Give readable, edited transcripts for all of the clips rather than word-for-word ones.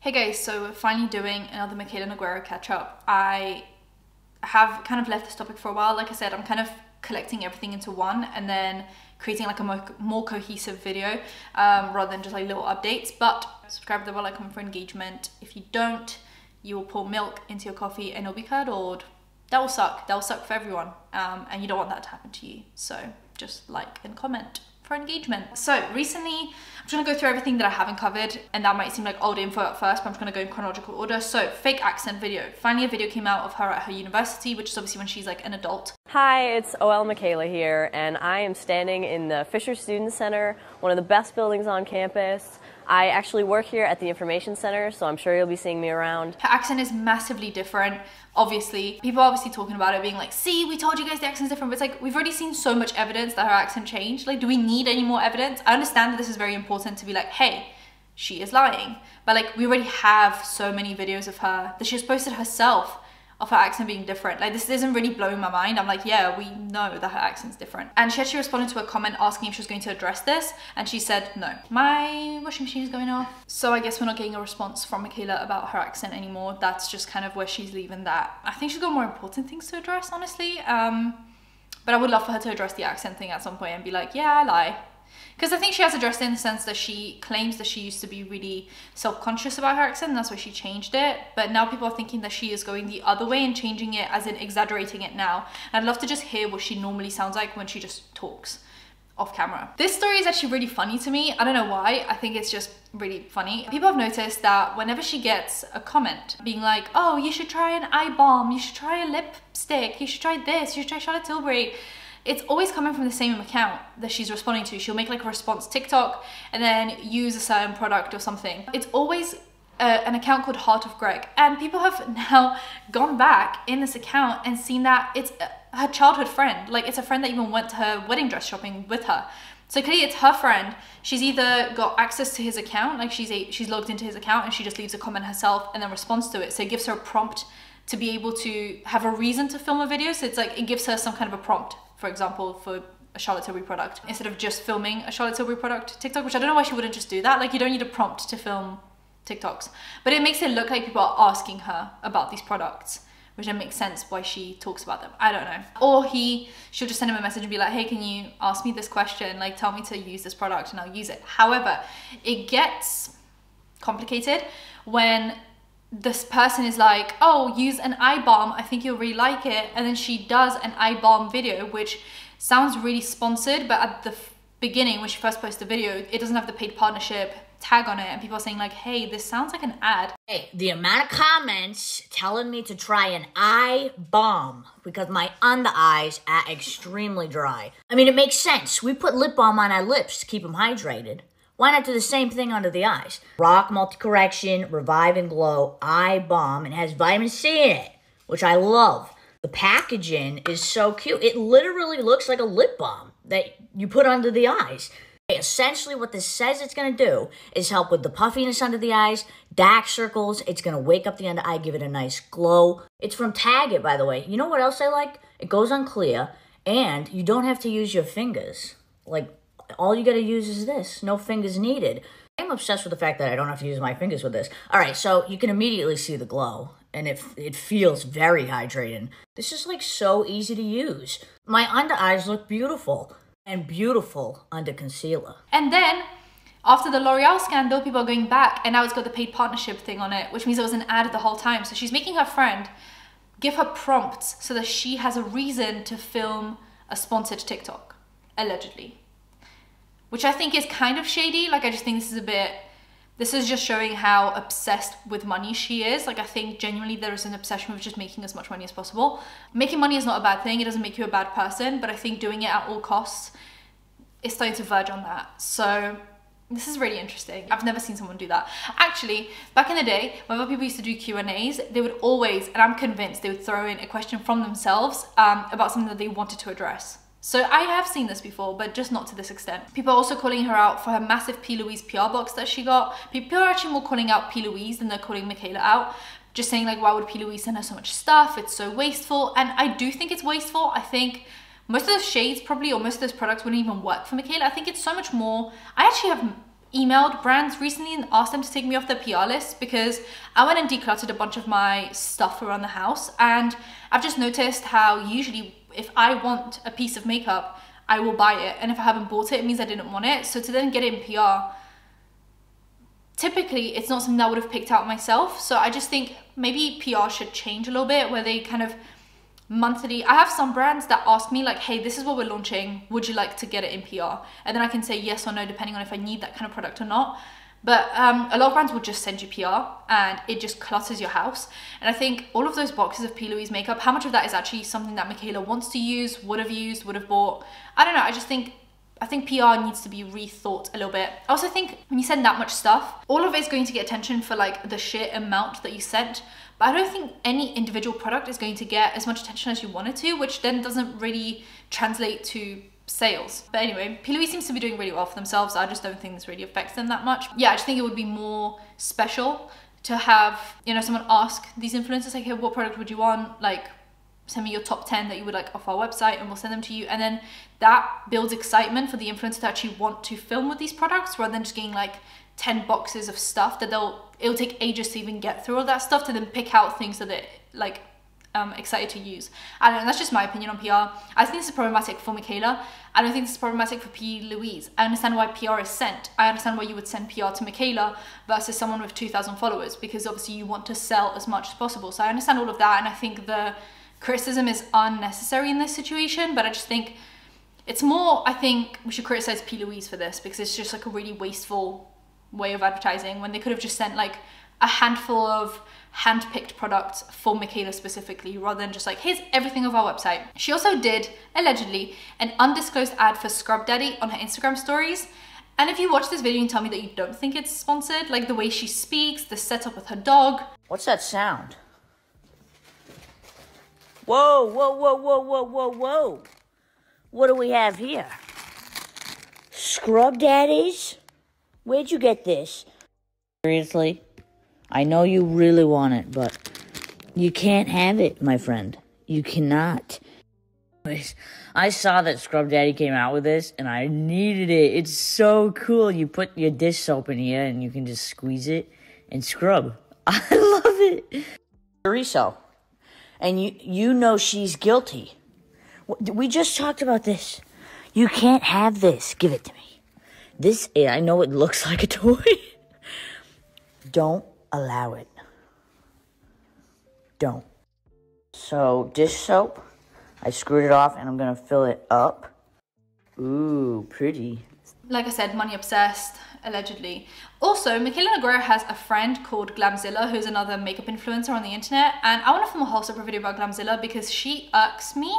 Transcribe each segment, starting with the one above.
Hey guys, so we're finally doing another Mikayla Nogueira catch up. I have kind of left this topic for a while. Like I said, I'm kind of collecting everything into one and then creating like a more cohesive video rather than just like little updates. But subscribe to the bell icon for engagement. If you don't, you will pour milk into your coffee and it'll be curdled. That will suck. That will suck for everyone. And you don't want that to happen to you. So just like and comment for engagement. So recently, I'm just gonna go through everything that I haven't covered, and that might seem like old info at first, but I'm just gonna go in chronological order. So fake accent video. Finally a video came out of her at her university, which is obviously when she's like an adult. Hi, it's Mikayla here, and I am standing in the Fisher Student Center, one of the best buildings on campus. I actually work here at the Information Center, so I'm sure you'll be seeing me around. Her accent is massively different, obviously. People are obviously talking about it, being like, see, we told you guys the accent's different, but it's like, we've already seen so much evidence that her accent changed. Like, do we need any more evidence? I understand that this is very important to be like, hey, she is lying. But like, we already have so many videos of her that she's posted herself of her accent being different. Like, this isn't really blowing my mind. I'm like, yeah, we know that her accent's different. And she actually responded to a comment asking if she was going to address this, and she said no. My washing machine is going off. So I guess we're not getting a response from Mikayla about her accent anymore. That's just kind of where she's leaving that. I think she's got more important things to address, honestly. But I would love for her to address the accent thing at some point and be like, yeah, I lie. Because I think she has addressed it in the sense that she claims that she used to be really self-conscious about her accent, and that's why she changed it. But now people are thinking that she is going the other way and changing it, as in exaggerating it now. And I'd love to just hear what she normally sounds like when she just talks off camera. This story is actually really funny to me. I don't know why. I think it's just really funny. People have noticed that whenever she gets a comment being like, oh, you should try an eye balm, you should try a lipstick, you should try this, you should try Charlotte Tilbury, it's always coming from the same account that she's responding to. She'll make like a response TikTok and then use a certain product or something. It's always an account called Heart of Greg. And people have now gone back in this account and seen that it's her childhood friend. Like, it's a friend that even went to her wedding dress shopping with her. So clearly it's her friend. She's either got access to his account, like she's logged into his account and she just leaves a comment herself and then responds to it. So it gives her a prompt to be able to have a reason to film a video. So it's like, it gives her some kind of a prompt, for example, for a Charlotte Tilbury product, instead of just filming a Charlotte Tilbury product TikTok, which I don't know why she wouldn't just do that. Like, you don't need a prompt to film TikToks, but it makes it look like people are asking her about these products, which then makes sense why she talks about them. I don't know. Or she'll just send him a message and be like, hey, can you ask me this question? Like, tell me to use this product and I'll use it. However, it gets complicated when this person is like, oh, use an eye balm, I think you'll really like it. And then she does an eye balm video, which sounds really sponsored, but at the beginning, when she first posted the video, it doesn't have the paid partnership tag on it. And people are saying like, hey, this sounds like an ad. Hey, the amount of comments telling me to try an eye balm because my under eyes are extremely dry. I mean, it makes sense. We put lip balm on our lips to keep them hydrated. Why not do the same thing under the eyes? Rock Multi-Correction, Revive and Glow Eye Balm, and it has vitamin C in it, which I love. The packaging is so cute. It literally looks like a lip balm that you put under the eyes. Essentially, what this says it's going to do is help with the puffiness under the eyes, dark circles. It's going to wake up the under eye, give it a nice glow. It's from Target, by the way. You know what else I like? It goes on clear, and you don't have to use your fingers. Like, all you gotta use is this. No fingers needed. I'm obsessed with the fact that I don't have to use my fingers with this. All right, so you can immediately see the glow, and it feels very hydrating. This is like so easy to use. My under eyes look beautiful, and beautiful under concealer. And then after the L'Oreal scandal, people are going back, and now it's got the paid partnership thing on it, which means it was an ad the whole time. So she's making her friend give her prompts so that she has a reason to film a sponsored TikTok, allegedly. Which I think is kind of shady. Like, I just think this is just showing how obsessed with money she is. Like, I think genuinely there is an obsession with just making as much money as possible. Making money is not a bad thing. It doesn't make you a bad person, but I think doing it at all costs is starting to verge on that. So this is really interesting. I've never seen someone do that. Actually, back in the day, whenever people used to do Q&As, they would always, and I'm convinced, they would throw in a question from themselves about something that they wanted to address. So I have seen this before, but just not to this extent. People are also calling her out for her massive P. Louise PR box that she got. People are actually more calling out P. Louise than they're calling Mikayla out. Just saying like, why would P. Louise send her so much stuff? It's so wasteful. And I do think it's wasteful. I think most of those shades probably, or most of those products wouldn't even work for Mikayla. I think it's so much more. I actually have emailed brands recently and asked them to take me off their PR list because I went and decluttered a bunch of my stuff around the house, and I've just noticed how usually if I want a piece of makeup, I will buy it, and if I haven't bought it, it means I didn't want it. So to then get it in PR, typically it's not something that I would have picked out myself. So I just think maybe PR should change a little bit, where they kind of monthly, I have some brands that ask me like, hey, this is what we're launching, would you like to get it in PR? And then I can say yes or no depending on if I need that kind of product or not. But a lot of brands will just send you PR and it just clutters your house. And I think all of those boxes of P. Louise makeup, how much of that is actually something that Mikayla wants to use, would have bought? I don't know, I think PR needs to be rethought a little bit. I also think when you send that much stuff, all of it's going to get attention for like the sheer amount that you sent. But I don't think any individual product is going to get as much attention as you want it to, which then doesn't really translate to sales. But anyway, P. Louise seems to be doing really well for themselves. I just don't think this really affects them that much. Yeah, I just think it would be more special to have, you know, someone ask these influencers like, hey, what product would you want? Like, send me your top 10 that you would like off our website and we'll send them to you. And then that builds excitement for the influencer to actually want to film with these products, rather than just getting like 10 boxes of stuff that it'll take ages to even get through all that stuff to then pick out things that they're like excited to use. I don't know, that's just my opinion on PR. I think this is problematic for Mikayla. I don't think this is problematic for P. Louise. I understand why PR is sent. I understand why you would send PR to Mikayla versus someone with 2,000 followers, because obviously you want to sell as much as possible. So I understand all of that, and I think the criticism is unnecessary in this situation, but I just think it's more, I think we should criticize P. Louise for this, because it's just like a really wasteful way of advertising, when they could have just sent like a handful of hand-picked products for Mikayla specifically, rather than just like, here's everything of our website. She also did, allegedly, an undisclosed ad for Scrub Daddy on her Instagram stories. And if you watch this video and tell me that you don't think it's sponsored, like the way she speaks, the setup with her dog. What's that sound? Whoa, whoa, whoa, whoa, whoa, whoa, whoa. What do we have here? Scrub Daddies? Where'd you get this? Seriously? I know you really want it, but you can't have it, my friend. You cannot. I saw that Scrub Daddy came out with this, and I needed it. It's so cool. You put your dish soap in here, and you can just squeeze it and scrub. I love it. Chorizo. And you know she's guilty. We just talked about this. You can't have this. Give it to me. This, I know it looks like a toy. Don't allow it. Don't. So, dish soap. I screwed it off and I'm gonna fill it up. Ooh, pretty. Like I said, money obsessed, allegedly. Also, Mikayla Nogueira has a friend called Glamzilla, who's another makeup influencer on the internet. And I want to film a whole separate video about Glamzilla because she irks me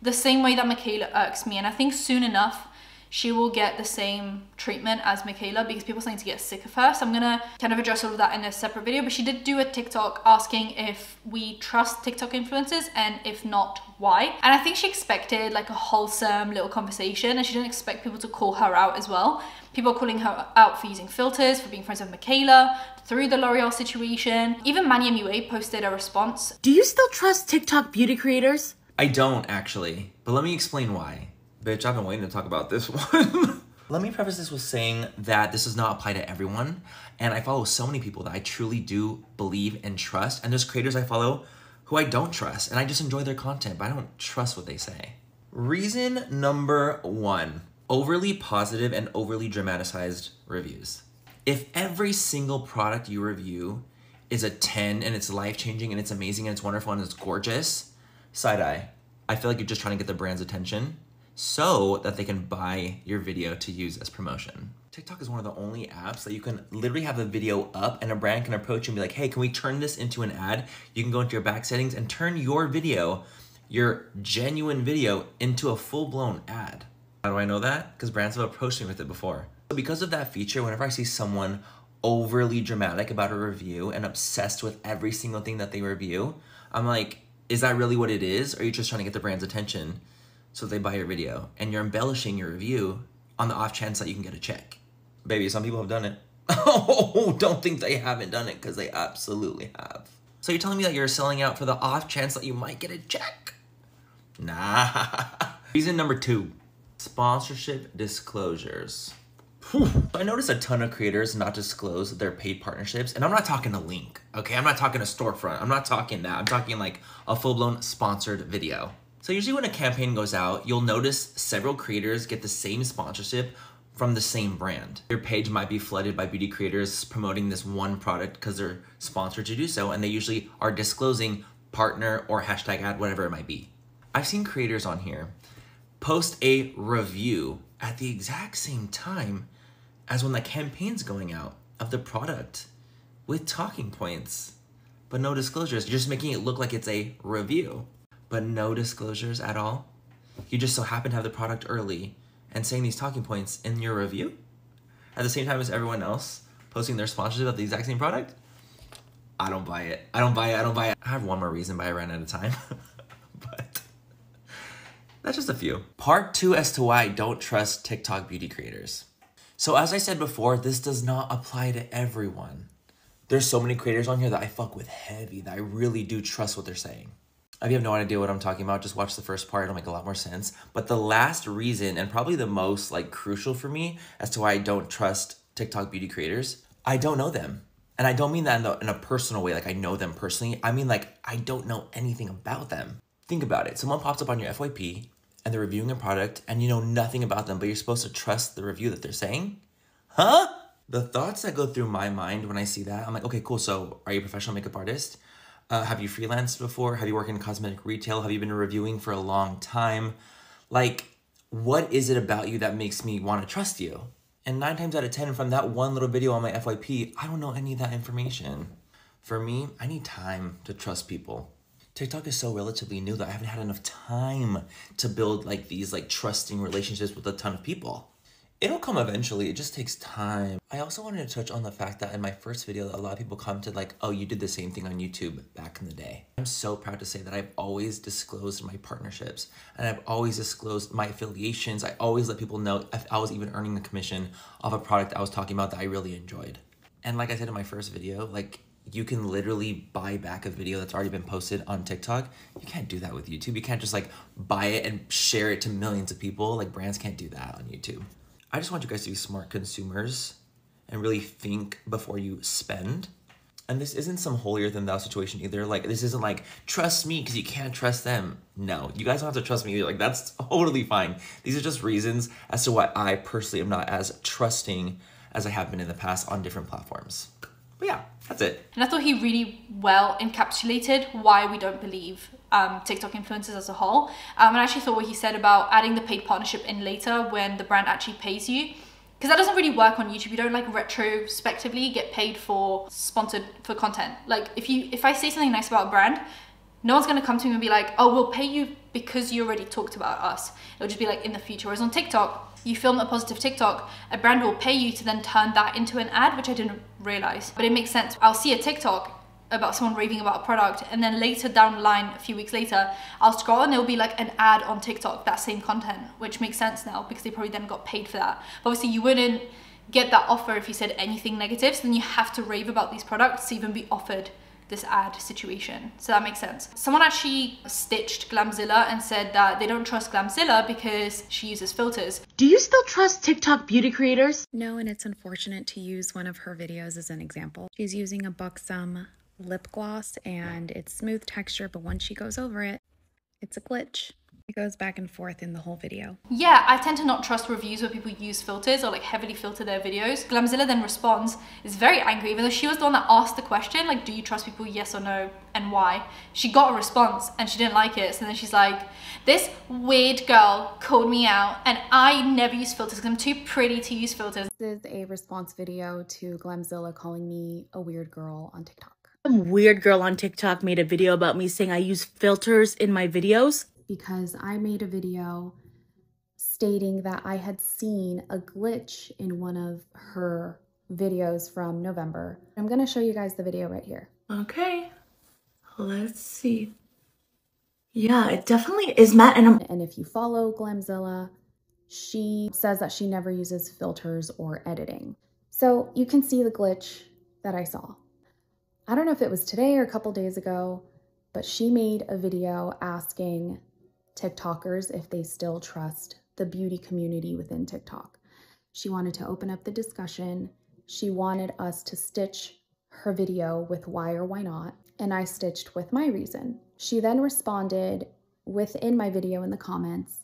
the same way that Mikayla irks me. And I think soon enough, she will get the same treatment as Mikayla, because people are starting to get sick of her. So I'm gonna kind of address all of that in a separate video. But she did do a TikTok asking if we trust TikTok influencers, and if not, why. And I think she expected like a wholesome little conversation, and she didn't expect people to call her out as well. People are calling her out for using filters, for being friends with Mikayla, through the L'Oreal situation. Even Manny MUA posted a response. Do you still trust TikTok beauty creators? I don't, actually. But let me explain why. Bitch, I've been waiting to talk about this one. Let me preface this with saying that this does not apply to everyone. And I follow so many people that I truly do believe and trust. And there's creators I follow who I don't trust. And I just enjoy their content, but I don't trust what they say. Reason number one, overly positive and overly dramatized reviews. If every single product you review is a 10 and it's life-changing and it's amazing and it's wonderful and it's gorgeous, side eye. I feel like you're just trying to get the brand's attention so that they can buy your video to use as promotion. TikTok is one of the only apps that you can literally have a video up and a brand can approach you and be like, hey, can we turn this into an ad? You can go into your back settings and turn your video, your genuine video, into a full-blown ad. How do I know that? Because brands have approached me with it before. So because of that feature, whenever I see someone overly dramatic about a review and obsessed with every single thing that they review, I'm like, is that really what it is? Or are you just trying to get the brand's attention so they buy your video? And you're embellishing your review on the off chance that you can get a check. Baby, some people have done it. Oh, don't think they haven't done it, because they absolutely have. So you're telling me that you're selling out for the off chance that you might get a check? Nah. Reason number two, sponsorship disclosures. I noticed a ton of creators not disclose their paid partnerships, and I'm not talking a link, okay? I'm not talking a storefront. I'm not talking that. I'm talking like a full-blown sponsored video. So usually when a campaign goes out, you'll notice several creators get the same sponsorship from the same brand. Your page might be flooded by beauty creators promoting this one product because they're sponsored to do so, and they usually are disclosing partner or hashtag ad, whatever it might be. I've seen creators on here post a review at the exact same time as when the campaign's going out of the product with talking points, but no disclosures. You're just making it look like it's a review, but no disclosures at all. You just so happen to have the product early and saying these talking points in your review at the same time as everyone else posting their sponsorship of the exact same product. I don't buy it. I don't buy it. I don't buy it. I have one more reason why I ran out of time, but that's just a few. Part 2 as to why I don't trust TikTok beauty creators. So as I said before, this does not apply to everyone. There's so many creators on here that I fuck with heavy, that I really do trust what they're saying. If you have no idea what I'm talking about, just watch the first part, it'll make a lot more sense. But the last reason, and probably the most like crucial for me as to why I don't trust TikTok beauty creators, I don't know them. And I don't mean that in a personal way, like I know them personally. I mean like I don't know anything about them. Think about it. Someone pops up on your FYP and they're reviewing a product and you know nothing about them, but you're supposed to trust the review that they're saying? Huh? The thoughts that go through my mind when I see that, I'm like, okay, cool. So are you a professional makeup artist? Have you freelanced before? Have you worked in cosmetic retail? Have you been reviewing for a long time? Like, what is it about you that makes me want to trust you? And 9 times out of 10 from that one little video on my FYP, I don't know any of that information. For me, I need time to trust people. TikTok is so relatively new that I haven't had enough time to build like these like trusting relationships with a ton of people. It'll come eventually, it just takes time. I also wanted to touch on the fact that in my first video, a lot of people commented like, oh, you did the same thing on YouTube back in the day. I'm so proud to say that I've always disclosed my partnerships and I've always disclosed my affiliations. I always let people know if I was even earning the commission of a product I was talking about that I really enjoyed. And like I said in my first video, like you can literally buy back a video that's already been posted on TikTok. You can't do that with YouTube. You can't just like buy it and share it to millions of people. Like brands can't do that on YouTube. I just want you guys to be smart consumers and really think before you spend. And this isn't some holier than thou situation either. Like this isn't like, trust me because you can't trust them. No, you guys don't have to trust me either. Like that's totally fine. These are just reasons as to why I personally am not as trusting as I have been in the past on different platforms. But yeah, that's it. And I thought he really well encapsulated why we don't believe TikTok influencers as a whole. And I actually thought what he said about adding the paid partnership in later when the brand actually pays you, because that doesn't really work on YouTube. You don't like retrospectively get paid for sponsored for content. Like if I say something nice about a brand, no one's gonna come to me and be like, oh, we'll pay you because you already talked about us. It'll just be like in the future. Whereas on TikTok, you film a positive TikTok, a brand will pay you to then turn that into an ad, which I didn't realize. But it makes sense. I'll see a TikTok about someone raving about a product, and then later down the line, a few weeks later, I'll scroll and there'll be like an ad on TikTok, that same content, which makes sense now because they probably then got paid for that. But obviously you wouldn't get that offer if you said anything negative, so then you have to rave about these products to even be offered this ad situation. So that makes sense. Someone actually stitched Glamzilla and said that they don't trust Glamzilla because she uses filters. Do you still trust TikTok beauty creators? No, and it's unfortunate to use one of her videos as an example. She's using a Buxom lip gloss and it's smooth texture, but once she goes over it, it's a glitch. It goes back and forth in the whole video. Yeah, I tend to not trust reviews where people use filters or like heavily filter their videos. Glamzilla then responds, is very angry, even though she was the one that asked the question, like, do you trust people, yes or no, and why? She got a response and she didn't like it. So then she's like, this weird girl called me out and I never use filters because I'm too pretty to use filters. This is a response video to Glamzilla calling me a weird girl on TikTok. Some weird girl on TikTok made a video about me saying I use filters in my videos. Because I made a video stating that I had seen a glitch in one of her videos from November. I'm gonna show you guys the video right here. Okay, let's see. Yeah, it definitely is matte and if you follow Glamzilla, she says that she never uses filters or editing. So you can see the glitch that I saw. I don't know if it was today or a couple days ago, but she made a video asking TikTokers if they still trust the beauty community within TikTok. She wanted to open up the discussion. She wanted us to stitch her video with why or why not, and I stitched with my reason. She then responded within my video in the comments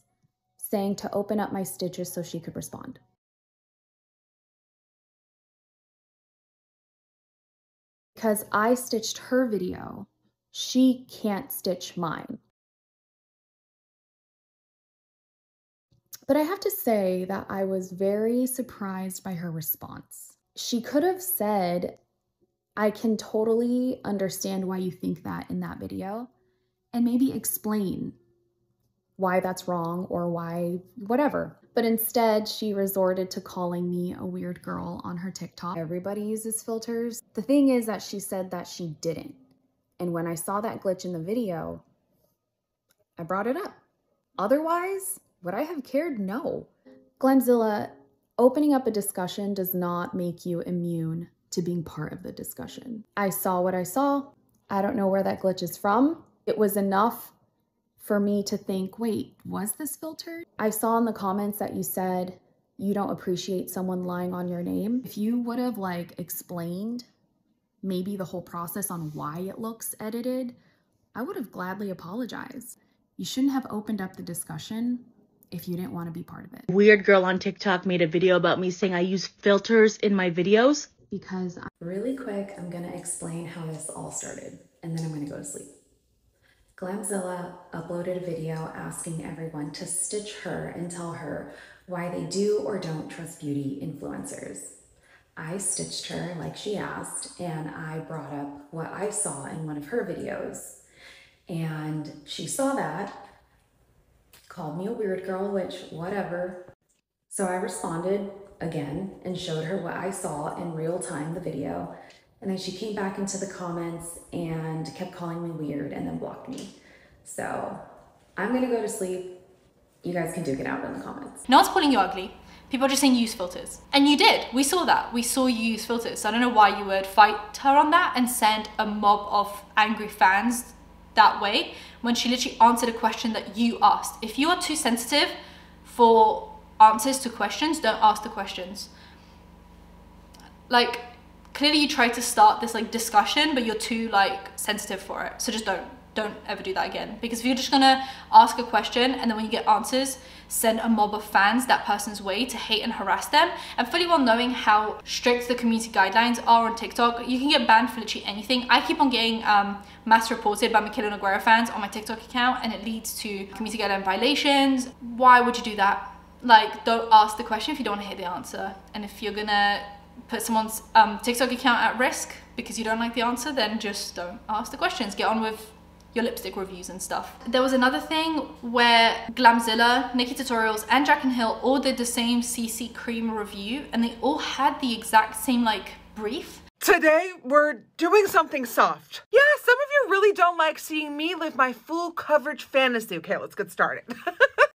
saying to open up my stitches so she could respond. Because I stitched her video, she can't stitch mine. But I have to say that I was very surprised by her response. She could have said, I can totally understand why you think that in that video, and maybe explain why that's wrong or why whatever. But instead, she resorted to calling me a weird girl on her TikTok. Everybody uses filters. The thing is that she said that she didn't. And when I saw that glitch in the video, I brought it up. Otherwise, would I have cared? No. Glamzilla, opening up a discussion does not make you immune to being part of the discussion. I saw what I saw. I don't know where that glitch is from. It was enough for me to think, wait, was this filtered? I saw in the comments that you said you don't appreciate someone lying on your name. If you would have explained maybe the whole process on why it looks edited, I would have gladly apologized. You shouldn't have opened up the discussion if you didn't want to be part of it. Weird girl on TikTok made a video about me saying I use filters in my videos. Because really quick, I'm gonna explain how this all started, and then I'm gonna go to sleep. Glamzilla uploaded a video asking everyone to stitch her and tell her why they do or don't trust beauty influencers. I stitched her like she asked, and I brought up what I saw in one of her videos. And she saw that, called me a weird girl, which whatever. So I responded again and showed her what I saw in real time, the video. And then she came back into the comments and kept calling me weird and then blocked me. So I'm gonna go to sleep. You guys can duke it out in the comments. No one's calling you ugly. People are just saying use filters. And you did. We saw that. We saw you use filters. So I don't know why you would fight her on that and send a mob of angry fans that way when she literally answered a question that you asked. If you are too sensitive for answers to questions, don't ask the questions. Clearly you tried to start this discussion, but you're too sensitive for it. So just don't ever do that again. Because if you're just gonna ask a question and then when you get answers, send a mob of fans that person's way to hate and harass them, and fully well knowing how strict the community guidelines are on TikTok, you can get banned for literally anything. I keep on getting mass reported by Mikayla Nogueira fans on my TikTok account, and it leads to community guideline violations. Why would you do that? Don't ask the question if you don't want to hear the answer. And if you're gonna put someone's TikTok account at risk because you don't like the answer, then just don't ask the questions. Get on with your lipstick reviews and stuff. There was another thing where Glamzilla, Nikki Tutorials, and Jack and Hill all did the same CC cream review, and they all had the exact same brief. Today, we're doing something soft. Yeah, some of you really don't like seeing me live my full coverage fantasy. Okay, let's get started.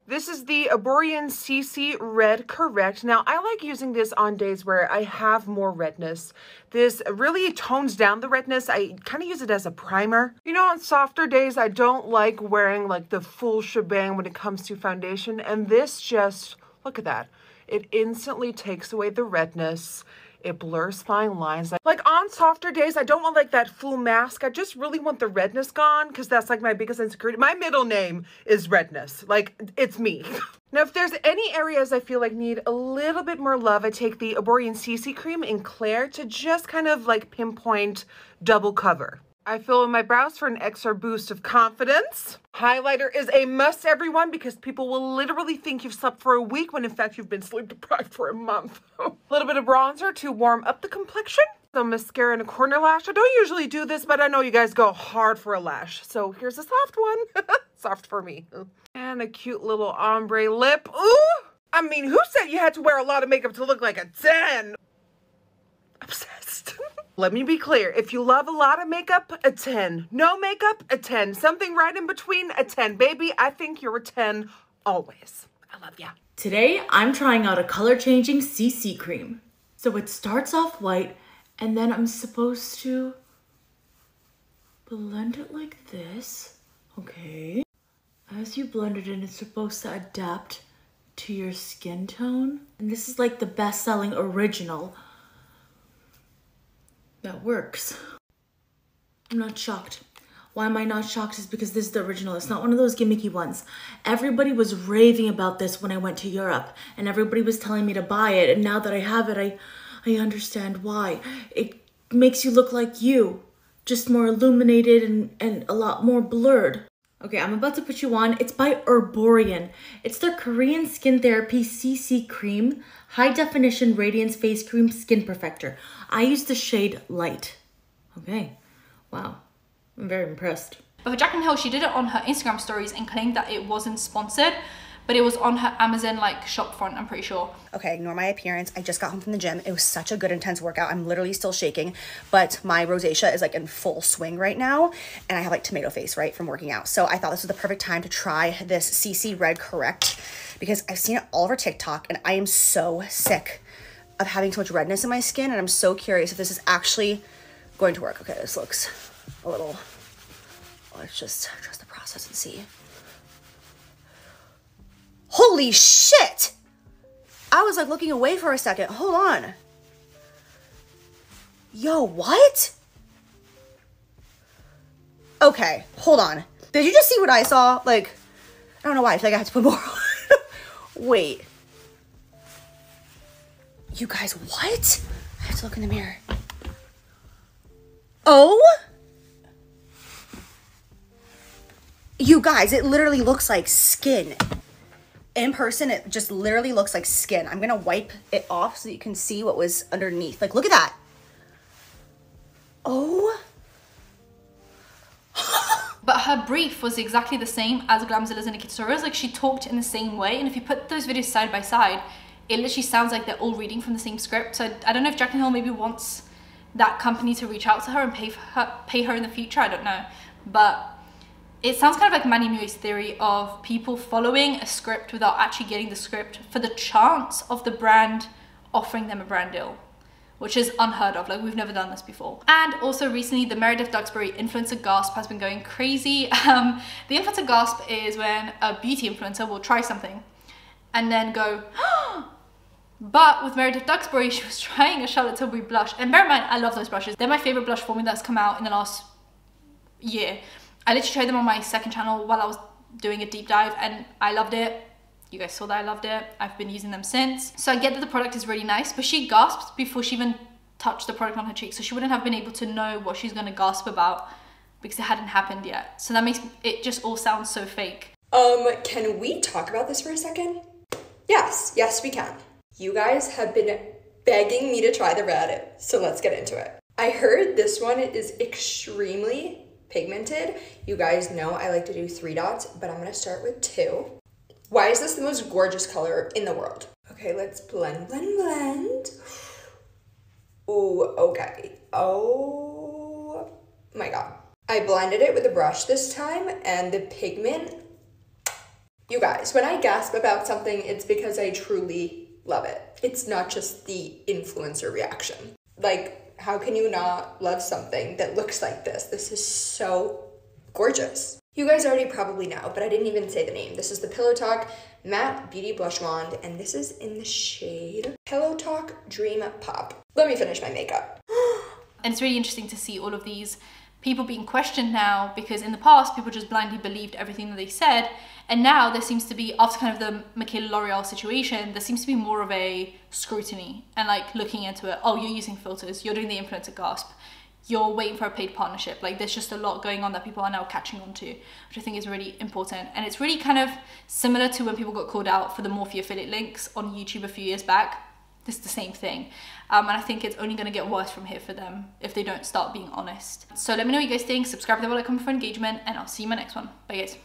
This is the Aborian CC Red Correct. Now, I like using this on days where I have more redness. This really tones down the redness. I kind of use it as a primer. You know, on softer days, I don't like wearing the full shebang when it comes to foundation. And this just, look at that. It instantly takes away the redness. It blurs fine lines. On softer days, I don't want that full mask. I just really want the redness gone because that's my biggest insecurity. My middle name is redness. It's me. Now, if there's any areas I feel need a little bit more love, I take the Aborian CC cream in Claire to just kind of pinpoint double cover. I fill in my brows for an extra boost of confidence. Highlighter is a must, everyone, because people will literally think you've slept for a week when in fact you've been sleep deprived for a month. A little bit of bronzer to warm up the complexion. Some mascara and a corner lash. I don't usually do this, but I know you guys go hard for a lash. So here's a soft one. Soft for me. And a cute little ombre lip. Ooh! I mean, who said you had to wear a lot of makeup to look like a 10? Obsessed. Let me be clear. If you love a lot of makeup, a 10. No makeup, a 10. Something right in between, a 10. Baby, I think you're a 10 always. I love ya. Today, I'm trying out a color changing CC cream. So it starts off white, and then I'm supposed to blend it like this. Okay. As you blend it in, it's supposed to adapt to your skin tone. And this is like the best-selling original that works. I'm not shocked. Why am I not shocked is because this is the original. It's not one of those gimmicky ones. Everybody was raving about this when I went to Europe, and everybody was telling me to buy it. And now that I have it, I understand why. It makes you look like you, just more illuminated and a lot more blurred. Okay, I'm about to put you on. It's by Herborian. It's their Korean Skin Therapy CC Cream, High Definition Radiance Face Cream Skin Perfector. I use the shade Light. Okay, wow, I'm very impressed. But for Jaclyn Hill, she did it on her Instagram stories and claimed that it wasn't sponsored, but it was on her Amazon like shop front, I'm pretty sure. Okay, ignore my appearance. I just got home from the gym. It was such a good intense workout. I'm literally still shaking, but my rosacea is like in full swing right now, and I have like tomato face, right, from working out. So I thought this was the perfect time to try this CC Red Correct, because I've seen it all over TikTok, and I am so sick of having so much redness in my skin, and I'm so curious if this is actually going to work. Okay, this looks a little, let's just trust the process and see. Holy shit! I was like looking away for a second. Hold on. Yo, what? Okay, hold on. Did you just see what I saw? Like, I don't know why. I feel like I have to put more on. Wait. You guys, what? I have to look in the mirror. Oh? You guys, it literally looks like skin. In person, it just literally looks like skin. I'm gonna wipe it off so that you can see what was underneath. Like, look at that. Oh. But her brief was exactly the same as Glamzilla's and Nikki Tutorials. Like, she talked in the same way, and if you put those videos side by side, it literally sounds like they're all reading from the same script. So I don't know if Jaclyn Hill maybe wants that company to reach out to her and pay her in the future. I don't know, but it sounds kind of like Manny Mui's theory of people following a script without actually getting the script for the chance of the brand offering them a brand deal, which is unheard of. Like, we've never done this before. And also recently, the Meredith Duxbury influencer gasp has been going crazy. The influencer gasp is when a beauty influencer will try something and then go, but with Meredith Duxbury, she was trying a Charlotte Tilbury blush. And bear in mind, I love those blushes. They're my favorite blush formula that's come out in the last year. I literally tried them on my second channel while I was doing a deep dive, and I loved it. You guys saw that I loved it. I've been using them since. So I get that the product is really nice, but she gasped before she even touched the product on her cheek. So she wouldn't have been able to know what she's gonna gasp about because it hadn't happened yet. So that makes it just all sound so fake. Can we talk about this for a second? Yes, we can. You guys have been begging me to try the red, so let's get into it. I heard this one is extremely pigmented. You guys know I like to do 3 dots, but I'm gonna start with 2. Why is this the most gorgeous color in the world? Okay, let's blend. Ooh, okay. Oh my God. I blended it with a brush this time, and the pigment, you guys, when I gasp about something, it's because I truly love it. It's not just the influencer reaction. Like, how can you not love something that looks like this? This is so gorgeous. You guys already probably know, but I didn't even say the name. This is the Pillow Talk Matte Beauty Blush Wand, and this is in the shade Pillow Talk Dream Pop. Let me finish my makeup. And it's really interesting to see all of these people being questioned now, because in the past, people just blindly believed everything that they said. And now there seems to be, after kind of the Mikayla L'Oreal situation, there seems to be more of a scrutiny and like looking into it. Oh, you're using filters, you're doing the influencer gasp, you're waiting for a paid partnership. Like, there's just a lot going on that people are now catching on to, which I think is really important. And it's really kind of similar to when people got called out for the Morphe affiliate links on YouTube a few years back. This is the same thing. And I think it's only going to get worse from here for them if they don't start being honest. So let me know what you guys think. Subscribe to the bell, comment for engagement, and I'll see you in my next one. Bye guys.